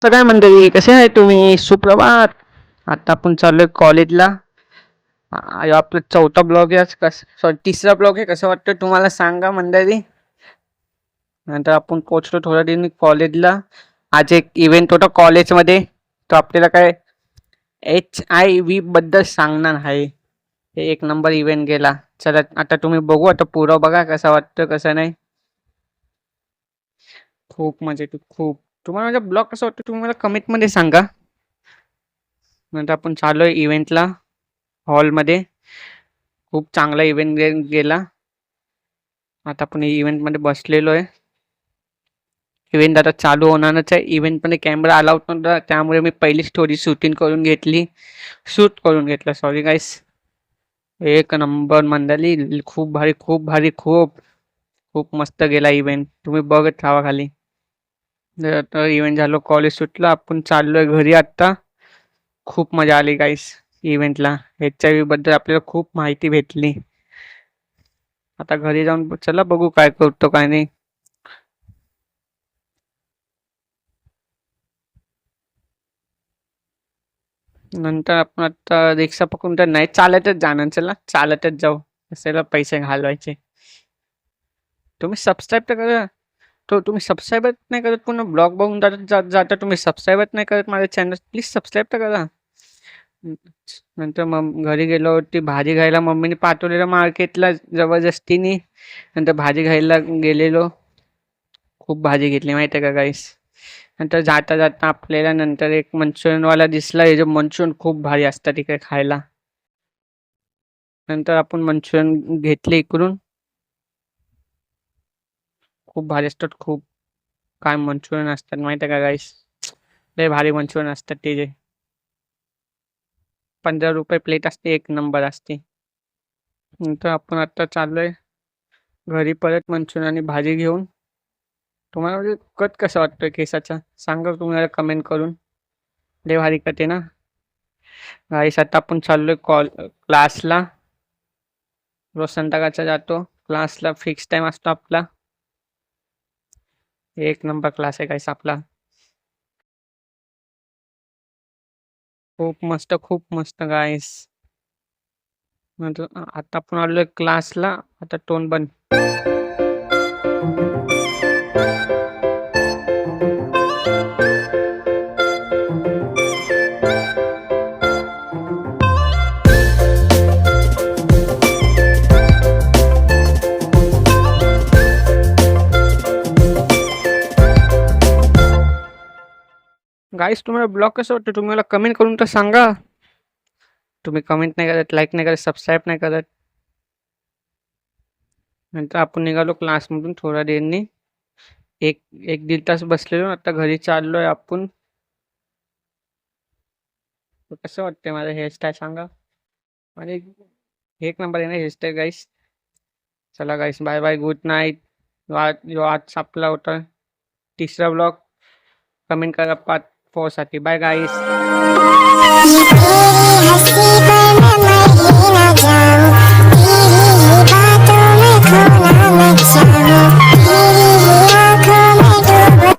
तर काय मंडळी, कसे आहे तुम्ही? सुप्रभात. आता आपण चाललोय कॉलेजला. आपला चौथा ब्लॉग आहे, सॉरी तिसरा ब्लॉग आहे. कसं वाटतं तुम्हाला सांगा मंडळी. नंतर आपण पोहोचलो थोड्या दिवसांनी कॉलेजला. आज एक इव्हेंट होता कॉलेजमध्ये. तो आपल्याला काय HIV बद्दल सांगणार आहे. हे एक नंबर इव्हेंट गेला. चला आता तुम्ही बघू, आता पुरं बघा कसं वाटतं कसं नाही. खूप मजा येते खूप. तुम्हाला माझा ब्लॉग कसा वाटतं तुम्ही मला कमेंटमध्ये सांगा. नंतर आपण चाललोय इव्हेंटला, हॉलमध्ये. खूप चांगला इव्हेंट गेला. आता आपण इव्हेंटमध्ये बसलेलो आहे. इव्हेंट आता चालू होणारच आहे. इव्हेंटमध्ये कॅमेरा अलाउड नव्हता, त्यामुळे मी पहिली स्टोरी शूट करून घेतलं. सॉरी गाईस. एक नंबर मंडळी, खूप भारी खूप भारी खूप खूप मस्त गेला इव्हेंट. तुम्ही बघत राहा खाली. आता इव्हेंट झालो, कॉलेज सुटलं, आपण चाललोय घरी आता. खूप मजा आली गाईस इव्हेंटला. HIV बद्दल आपल्याला खूप माहिती भेटली. आता घरी जाऊन चला बघू काय करतो काय नाही. नंतर आपण आता रिक्षा पकडून तर नाही, चालतच जाणार. चला चालतच जाऊ, कशाला पैसे घालवायचे. तुम्ही सबस्क्राईब तर करा. तुम्ही सबस्क्राईबच नाही करत, पुन्हा ब्लॉग बघून जाता तुम्ही सबस्क्राईबच नाही करत माझ्या चॅनल. प्लीज सबस्क्राईब तर करा. नंतर मग घरी गेलो, ती भाजी घ्यायला मम्मीने पाठवलेलं मार्केटला जबरदस्तीने. नंतर भाजी घ्यायला गेलेलो. खूप भाजी घेतली माहिती आहे का गाईस. नंतर जाता जाता आपल्याला नंतर एक मंचुरियनवाला दिसला. हे जे मंचुरियन खूप भारी असतात तिकडे खायला. नंतर आपण मंचुरियन घेतले इकडून. खूप भारी असतात खूप. काय मंचुरियन असतात माहिती आहे का गाईस. लय भारी मंचुरियन असतात ते जे. 15 रुपये प्लेट असते, एक नंबर असते. नंतर आपण आता चाललोय घरी परत मंचुरियन आणि भाजी घेऊन. तुम्हाला म्हणजे कट कसा वाटतोय केसाचा सांगा तुम्हाला कमेंट करून. लय भारी कट आहे ना गाईस. आता आपण चाललोय क्लासला. रोज संध्याकाळचा जातो क्लासला, फिक्स टाइम असतो आपला. एक नंबर क्लास आहे गाईस आपला. खूप मस्त गाईस. नंतर आता आपण आलोय क्लासला. आता टोन बंद. गाईस तुम्हाला ब्लॉग कसं वाटतं तुम्ही मला कमेंट करून तर सांगा. तुम्ही कमेंट नाही करत, लाईक नाही करत, सबस्क्राईब नाही करत. नंतर आपण निघालो क्लासमधून थोड्या देरनी. एक एक दीड तास बसलेलो. आता घरी चाललोय आपण. कसं वाटतंय माझं हेअरस्टाईल सांगा. आणि एक नंबर आहे ना हेअरस्टाईल गाईस. चला गाईस, बाय बाय, गुड नाईट. आज आपला होता तिसरा ब्लॉग. कमेंट करा पार्ट 4 साठी. बाय गाईस.